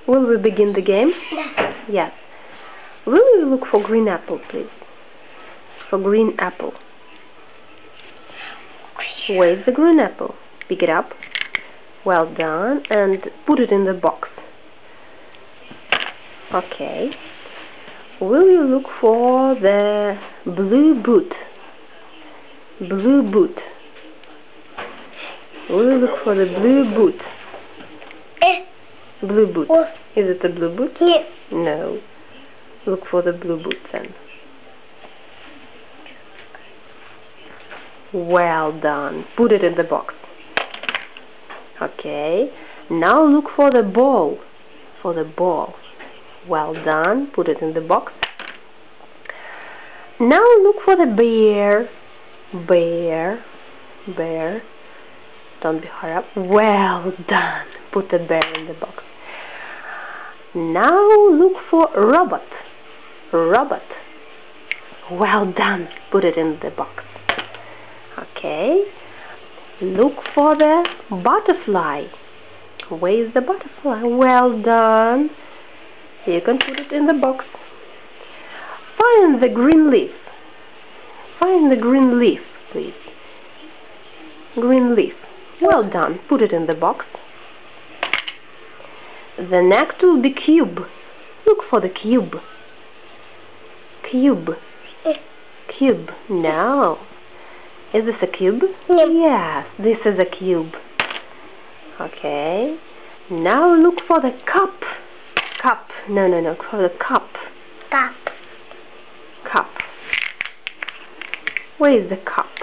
Will we begin the game? Yeah. Yes. Will you look for green apple, please? For green apple. Where's the green apple? Pick it up. Well done. And put it in the box. Okay. Will you look for the blue boot? Blue boot. Will you look for the blue boot? Blue boot. Is it a blue boot? Yes. No. Look for the blue boot then. Well done. Put it in the box. Okay. Now look for the ball. For the ball. Well done. Put it in the box. Now look for the bear. Bear. Bear. Don't be hurry up. Well done. Put the bear in the box. Now look for robot. Robot. Well done. Put it in the box. Okay. Look for the butterfly. Where is the butterfly? Well done. You can put it in the box. Find the green leaf. Find the green leaf, please. Green leaf. Well done. Put it in the box. The next will be cube. Look for the cube. Cube. Cube. No. Is this a cube? Yep. Yes, this is a cube. Okay. Now look for the cup. Cup. No. For the cup. Cup. Cup. Where is the cup?